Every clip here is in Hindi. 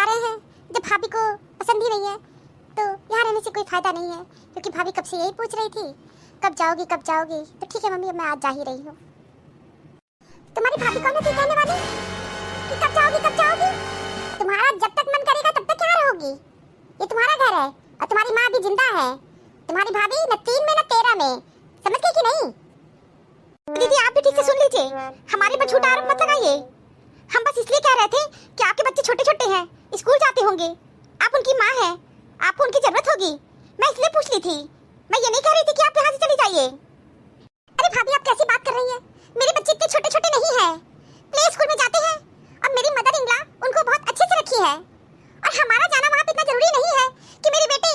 जा रहे हैं। जब भाभी को पसंद ही नहीं है तो यहाँ रहने से कोई फायदा नहीं है, क्योंकि भाभी कब से यही पूछ रही थी कब जाओगी कब जाओगी। तो ठीक है मम्मी, अब मैं आज जा ही रही हूँ। तुम्हारी भाभी कौन थी कहने वाली कि कब जाओगी कब जाओगी? तुम्हारा जब तक मन करेगा तब तक यहाँ रहोगी। ये तुम्हारा घर है और तुम्हारी माँ भी जिंदा है। तुम्हारी भाभी न 3 में न 13 में, समझ गई कि नहीं? दीदी आप भी ठीक से सुन लीजिए, हमारे पर झूठा आरोप मत लगाइए। हम बस इसलिए कह रहे थे कि आपके बच्चे छोटे छोटे हैं, स्कूल जाते होंगे, आप उनकी माँ हैं, आपको उनकी जरूरत होगी। मैं इसलिए पूछ ली थी, मैं ये नहीं कह रही थी कि आप यहाँ से चली जाइए। अरे भाभी आप कैसी बात कर रही हैं? मेरे बच्चे इतने छोटे छोटे नहीं हैं, प्ले स्कूल में जाते हैं और मेरी मदर इन लॉ उनको बहुत अच्छे से रखी है। और हमारा जाना वहाँ पे इतना जरूरी नहीं है कि मेरे बेटे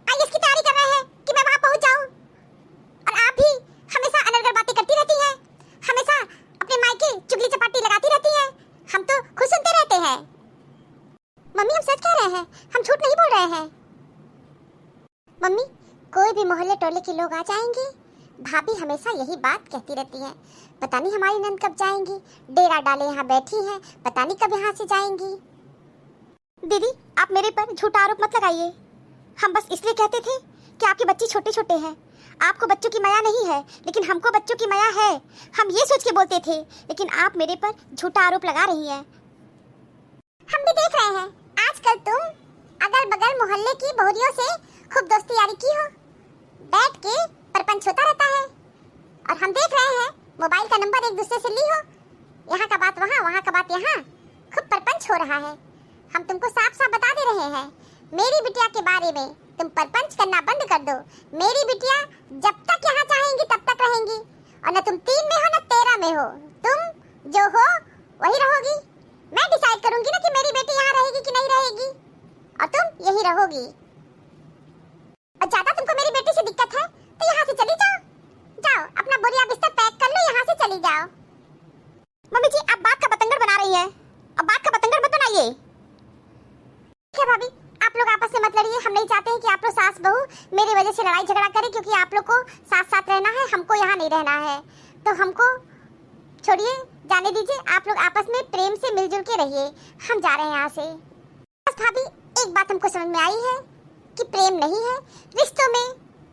IAS की तैयारी कर रहे हैं कि मैं वहाँ पहुँच जाऊँ। और आप भी हमेशा अनर्गल बातें करती रहती हैं, हमेशा अपने मायके चुगली चपाटी लगाती रहती हैं, हम तो खुद सुनते रहते हैं। मम्मी हम सच कह रहे हैं, हम झूठ नहीं बोल रहे हैं। मम्मी कोई भी मोहल्ले टोले के लोग आ जाएंगे, भाभी हमेशा यही बात कहती रहती है, पता नहीं हमारी नंद कब जाएंगी, डेरा डाले यहाँ बैठी हैं, पता नहीं कब यहाँ से जाएंगी। दीदी आप मेरे पर झूठा आरोप मत लगाइए, हम बस इसलिए कहते थे कि आपके बच्चे छोटे छोटे हैं, आपको बच्चों की माया नहीं है लेकिन हमको बच्चों की माया है, हम ये सोच के बोलते थे। लेकिन आप मेरे पर झूठा आरोप लगा रही हैं। हम भी देख रहे हैं आजकल तुम अगल बगल मोहल्ले की बहुरियों से खूब दोस्ती यारी की हो, बैठ के परपंच होता रहता है। और हम देख रहे हैं मोबाइल का नंबर एक दूसरे से ली हो, यहाँ का बात वहाँ, वहाँ का बात यहाँ, खूब परपंच हो रहा है। हम तुमको साफ साफ बता दे रहे हैं, मेरी बिटिया के बारे में तुम परपंच करना बंद कर दो। मेरी बिटिया जब तक यहाँ चाहेंगी तब तक रहेंगी, और न तुम 3 में हो न 13 में हो, तुम जो हो वही रहोगी। मैं डिसाइड करूंगी ना कि मेरी बेटी यहाँ रहेगी कि नहीं रहेगी, और तुम यही रहोगी। और ज्यादा तुमको मेरी बेटी से दिक्कत है तो यहाँ से चली जाओ, जाओ अपना बोरिया बिस्तर पैक कर लो, यहाँ से चली जाओ। मम्मी जी आप बात का बतंगड़ बना रही हैं, अब बात का बतंगड़ मत बनाइए। क्या भाभी आप लोग आपस में मत लड़िए, हम नहीं चाहते हैं कि आप लोग सास बहू मेरी वजह से लड़ाई झगड़ा करें, क्योंकि आप लोग को साथ साथ रहना है, हमको यहाँ नहीं रहना है। तो हमको छोड़िए, जाने दीजिए, आप लोग आपस में प्रेम से मिलजुल के रहिए, हम जा रहे हैं यहाँ से। बस भाभी एक बात हमको समझ में आई है कि प्रेम नहीं है, रिश्तों में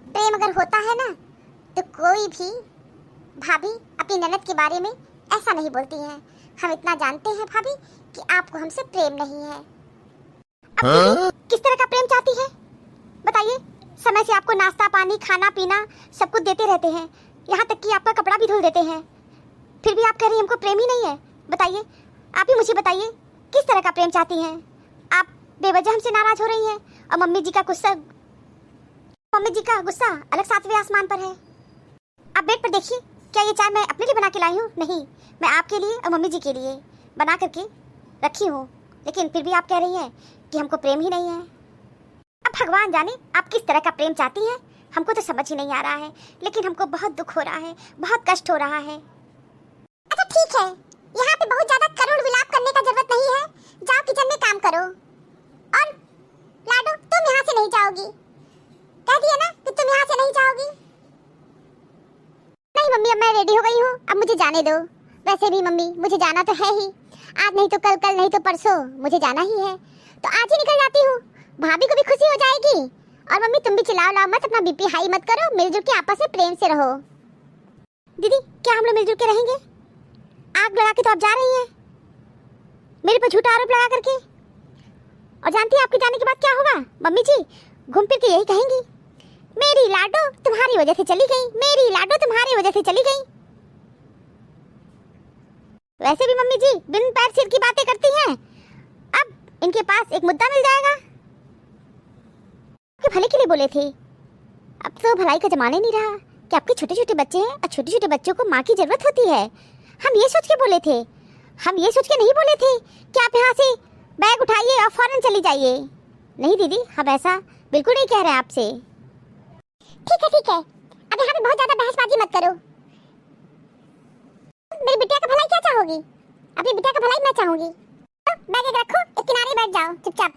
प्रेम अगर होता है ना तो कोई भी भाभी अपनी ननद के बारे में ऐसा नहीं बोलती है। हम इतना जानते हैं भाभी कि आपको हमसे प्रेम नहीं है। अब किस तरह का प्रेम चाहती है बताइए? समय से आपको नाश्ता पानी खाना पीना सब कुछ देते रहते हैं, यहाँ तक कि आपका कपड़ा भी धुल देते हैं, फिर भी आप कह रही हैं हमको प्रेम ही नहीं है। बताइए, आप ही मुझे बताइए किस तरह का प्रेम चाहती हैं? आप बेवजह हमसे नाराज हो रही हैं और मम्मी जी का गुस्सा अलग 7वें आसमान पर है। आप बेड पर देखिए, क्या ये चाय मैं अपने लिए बना के लाई हूँ? नहीं, मैं आपके लिए और मम्मी जी के लिए बना करके रखी हूँ, लेकिन फिर भी आप कह रही हैं कि हमको प्रेम ही नहीं है। अब भगवान जाने आप किस तरह का प्रेम चाहती हैं, हमको तो समझ ही नहीं आ रहा है, लेकिन हमको बहुत दुख हो रहा है, बहुत कष्ट हो रहा है। अच्छा ठीक है, यहाँ पे बहुत ज्यादा करोड़ विलाप करने का जरूरत नहीं है, जाओ किचन में काम करो। और लाडो तुम यहाँ से नहीं जाओगी, कह दिया ना कि तुम यहाँ से नहीं जाओगी। नहीं मम्मी अब मैं रेडी हो गई हूँ, अब मुझे जाने दो। वैसे भी मम्मी मुझे जाना तो है ही, आज नहीं तो कल, कल नहीं तो परसों मुझे जाना ही है, तो आज ही निकल जाती हूँ, भाभी को भी खुशी हो जाएगी। और मम्मी तुम भी चिल्लाओ लाओ मत, अपना बीपी हाई मत करो, मिलजुल के आपस में प्रेम से रहो। दीदी क्या हम लोग मिलजुल के रहेंगे? आग लगा के तो आप जा रही हैं मेरे पर झूठा आरोप लगा करके, और जानती है आपके जाने के बाद क्या होगा? मम्मी जी घूम फिर के यही कहेंगी, मेरी लाडो तुम्हारी वजह से चली गई, मेरी लाडो तुम्हारी वजह से चली गई। वैसे भी मम्मी जी बिन पैर सिर की बातें करती हैं, अब इनके पास एक मुद्दा मिल जाएगा। आपके भले के लिए बोले थे, अब तो भलाई का जमाना नहीं रहा कि आपके छोटे छोटे बच्चे हैं और छोटे छोटे बच्चों को माँ की जरूरत होती है। हम ये सोच के बोले थे, हम ये सोच के नहीं बोले थे कि आप यहाँ से बैग उठाइए और फौरन चली जाइए। नहीं दीदी हम ऐसा बिल्कुल नहीं कह रहे हैं आपसे। ठीक है अब यहाँ पे बहुत ज्यादा बहसबाजी मत करो। मेरी बिटिया का भलाई क्या चाहोगी? अपनी बिटिया का भलाई मैं चाहूंगी। बैग एक रखो, एक किनारे बैठ जाओ चुपचाप।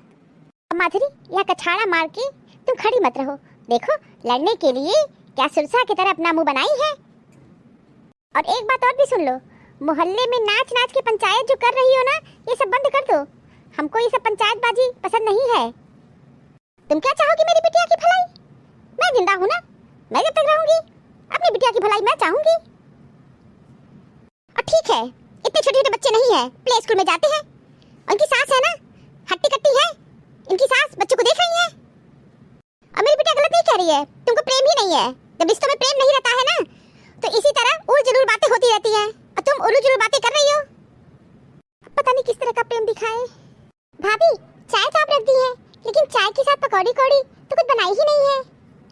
माधुरी यहाँ कछाड़ा मार के तुम खड़ी मत रहो, देखो लड़ने के लिए क्या सुरसा की तरह अपना मुंह बनाई है। और एक बात और भी सुन लो, मोहल्ले में नाच नाच के पंचायत जो कर रही हो ना, ये सब बंद कर दो। हमको ये सब पंचायतबाजी पसंद नहीं है। तुम क्या चाहोगी मेरी बिटिया की भलाई? मैं जिंदा हूँ ना, मैं जब तक रहूंगी अपनी बिटिया की भलाई मैं चाहूंगी। और ठीक है, इतने छोटे छोटे बच्चे नहीं है, प्ले स्कूल में जाते हैं, उनकी सास है ना हट्टी कट्टी है, इनकी सास बच्चों को देख रही है। और मेरी बिटिया गलत नहीं कह रही है, तुमको प्रेम ही नहीं है। जब रिश्तों में प्रेम नहीं रहता है ना तो इसी तरह उल जुलूल बातें होती रहती हैं और तुम उल जुलूल बातें कर रही हो। पता नहीं किस तरह का प्रेम दिखाए। भाभी चाय तो आप रख दी है, लेकिन चाय के साथ पकौड़ी कौड़ी तो कुछ बनाई ही नहीं है।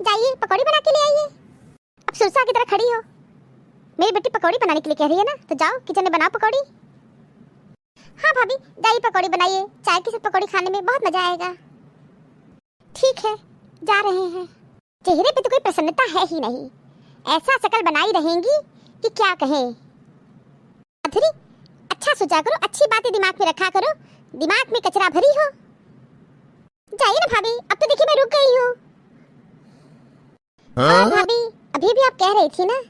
जाइए पकौड़ी बना के ले आइए। अब सुरसा की तरह खड़ी हो, मेरी बेटी पकौड़ी बनाने के लिए कह रही है ना, तो जाओ किचन में बनाओ पकौड़ी। हाँ भाभी जाइए पकौड़ी बनाइए, चाय के साथ पकौड़ी खाने में बहुत मजा आएगा। ठीक है जा रहे हैं। चेहरे पे तो कोई प्रसन्नता है ही नहीं, ऐसा शकल बनाई रहेंगी कि क्या कहें। अधरी अच्छा सोचा करो, अच्छी बातें दिमाग में रखा करो, दिमाग में कचरा भरी हो। जाइए ना भाभी, अब तो देखिए मैं रुक गई हूँ। हाँ भाभी अभी भी आप कह रही थी ना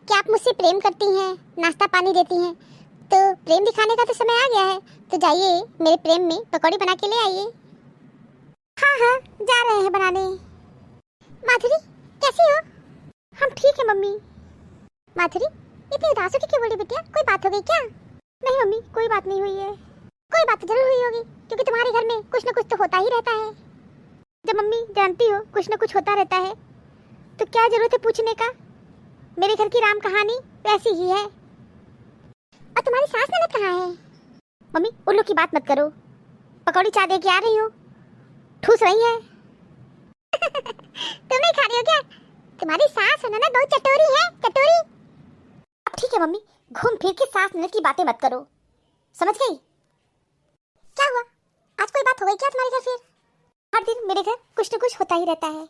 कि आप मुझसे प्रेम करती हैं, नाश्ता पानी देती हैं, तो प्रेम दिखाने का तो समय आ गया है, तो जाइए मेरे प्रेम में पकौड़ी बना के ले आइए। हाँ हाँ जा रहे हैं बनाने। माधुरी कैसी हो? हम ठीक है मम्मी। माधुरी इतनी उदास होगी क्यों बोली बिटिया, कोई बात हो गई क्या? नहीं मम्मी कोई बात नहीं हुई है। कोई बात तो जरूर हुई होगी, क्योंकि तुम्हारे घर में कुछ न कुछ तो होता ही रहता है। जब मम्मी जानती हो कुछ न कुछ होता रहता है तो क्या जरूरत है पूछने का। मेरे घर की राम कहानी वैसी ही है। और तुम्हारी सास ननद कहाँ है? मम्मी उन लोग की बात मत करो, पकौड़ी चाय दे के आ रही हो, ठूस रही है। तुम नहीं खा रही हो क्या? तुम्हारी सास ननद बहुत चटोरी है, चटोरी। अब ठीक है मम्मी, घूम फिर के सास ननद की बातें मत करो, समझ गई? क्या हुआ, आज कोई बात हो गई क्या तुम्हारे घर? फिर हर दिन मेरे घर कुछ न कुछ होता ही रहता है।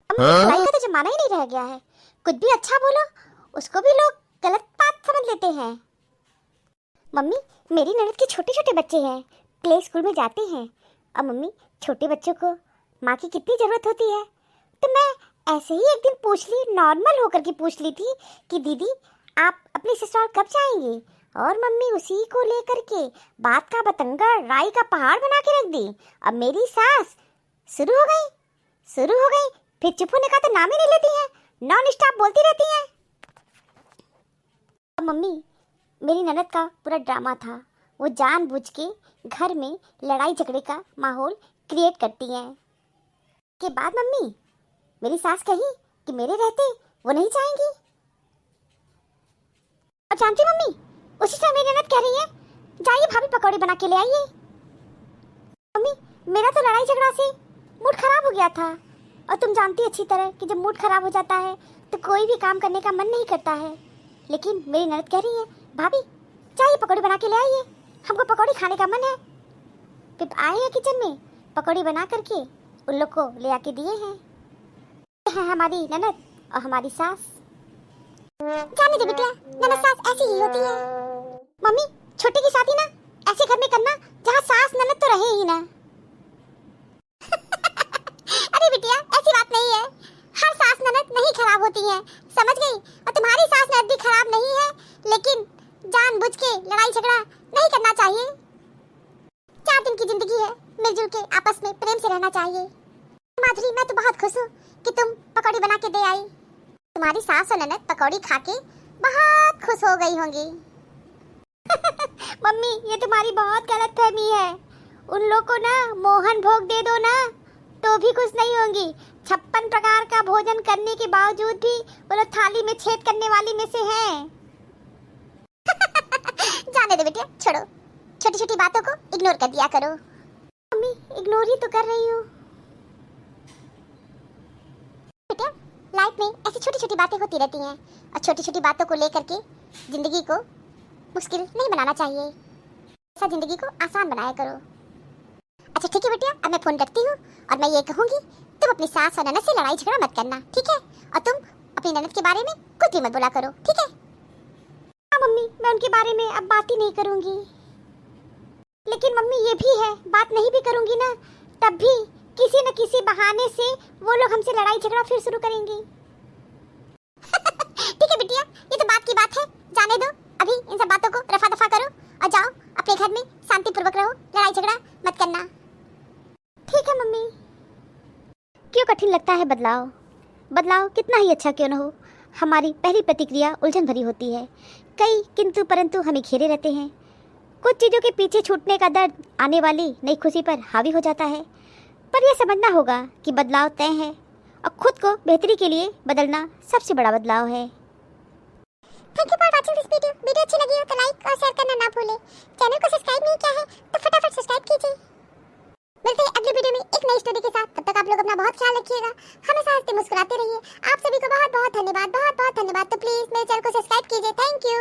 लड़ाई का तो जमाना ही नहीं रह गया है, कुछ भी अच्छा बोलो उसको भी लोग गलत बात समझ लेते हैं। मम्मी मेरी ननद के छोटे छोटे बच्चे हैं, प्ले स्कूल में जाते हैं। अब मम्मी छोटे बच्चों को माँ की कितनी जरूरत होती है, तो मैं ऐसे ही एक दिन पूछ ली, नॉर्मल होकर के पूछ ली थी कि दीदी आप अपनी ससुराल कब जाएंगी, और मम्मी उसी को लेकर के बात का बतंगड़ राई का पहाड़ बना के रख दी। अब मेरी सास शुरू हो गई, फिर चुप होने का तो नाम ही नहीं लेती है, नॉन स्टॉप बोलती रहती हैं। अब मम्मी मेरी ननद का पूरा ड्रामा था, वो जानबूझ के घर में लड़ाई झगड़े का माहौल क्रिएट करती हैं। के बाद मम्मी मेरी सास कही कि मेरे रहते वो नहीं चाहेंगी। और जानती मम्मी उसी समय मेरी ननद कह रही है जाइए भाभी पकौड़ी बना के ले आइए। मम्मी मेरा तो लड़ाई झगड़ा से मूड खराब हो गया था, और तुम जानती अच्छी तरह कि जब मूड खराब हो जाता है तो कोई भी काम करने का मन नहीं करता है। लेकिन मेरी ननद कह रही है भाभी जाइए पकौड़ी बना के ले आइए, हमको पकौड़ी खाने का मन है। फिर आए हैं किचन में, पकौड़ी बना करके उन लोग को ले आके दिए हैं। हमारी ननद और हमारी सास। जाने दे बिटिया, ननद सास ऐसी ही होती है। मम्मी छोटे की शादी ना ऐसे घर में करना जहाँ सास ननद तो रहे ही ना। अरे बिटिया ऐसी बात नहीं है, हर सास ननद नहीं खराब होती है, समझ गई? और तुम्हारी सास ननद भी खराब नहीं है, लेकिन जानबूझ के लड़ाई झगड़ा नहीं करना चाहिए। 4 दिन की जिंदगी है, मिलजुल के आपस में प्रेम से रहना चाहिए। माधुरी मैं तो बहुत खुश हूँ कि तुम पकौड़ी बना के दे आई। तुम्हारी सास और ननद पकौड़ी खा के बहुत खुश हो गई होंगी। मम्मी ये तुम्हारी बहुत गलत फहमी है, उन लोग को ना मोहन भोग दे दो ना तो भी खुश नहीं होंगी। 56 प्रकार का भोजन करने के बावजूद भी वो लोग थाली में छेद करने वाली में से हैं। जाने दो बेटिया, छोड़ो, छोटी छोटी बातों को इग्नोर कर दिया करो। मम्मी इग्नोर ही तो कर रही हूँ। बेटिया लाइफ में ऐसी छोटी छोटी बातें होती रहती हैं, और छोटी छोटी बातों को लेकर के जिंदगी को मुश्किल नहीं बनाना चाहिए, ऐसा जिंदगी को आसान बनाया करो। अच्छा ठीक है बेटिया, अब मैं फोन रखती हूँ, और मैं ये कहूँगी तुम अपनी सास और ननद से लड़ाई झगड़ा मत करना, ठीक है? और तुम अपनी ननद के बारे में कुछ भी मत बोला करो, ठीक है? हाँ मम्मी मैं उनके बारे में अब बात ही नहीं करूँगी। लेकिन मम्मी ये भी है, बात नहीं भी करूँगी ना तब भी किसी न किसी बहाने से वो लोग हमसे लड़ाई झगड़ा फिर शुरू करेंगी। ठीक है बिटिया, ये तो बात की बात है, जाने दो, अभी इन सब बातों को रफा दफा करो और जाओ अपने घर में शांतिपूर्वक रहो, लड़ाई झगड़ा मत करना। ठीक है मम्मी। क्यों कठिन लगता है बदलाव? बदलाव कितना ही अच्छा क्यों न हो, हमारी पहली प्रतिक्रिया उलझन भरी होती है। कई किंतु परंतु हमें घेरे रहते हैं। कुछ चीज़ों के पीछे छूटने का दर्द आने वाली नई खुशी पर हावी हो जाता है। पर यह समझना होगा कि बदलाव तय है और खुद को बेहतरी के लिए बदलना सबसे बड़ा बदलाव है। Thank you for watching this video. Video अच्छी लगी हो तो लाइक और शेयर करना ना भूलें। चैनल को सब्सक्राइब नहीं किया है तो फटाफट सब्सक्राइब कीजिए। मिलते हैं अगले वीडियो में एक नई स्टोरी के साथ। तब तक आप लोग अपना बहुत ख्याल रखिएगा, हमेशा हंसते मुस्कुराते रहिए। आप सभी को बहुत बहुत धन्यवाद, बहुत बहुत धन्यवाद। तो प्लीज मेरे चैनल को सब्सक्राइब कीजिए। Thank you.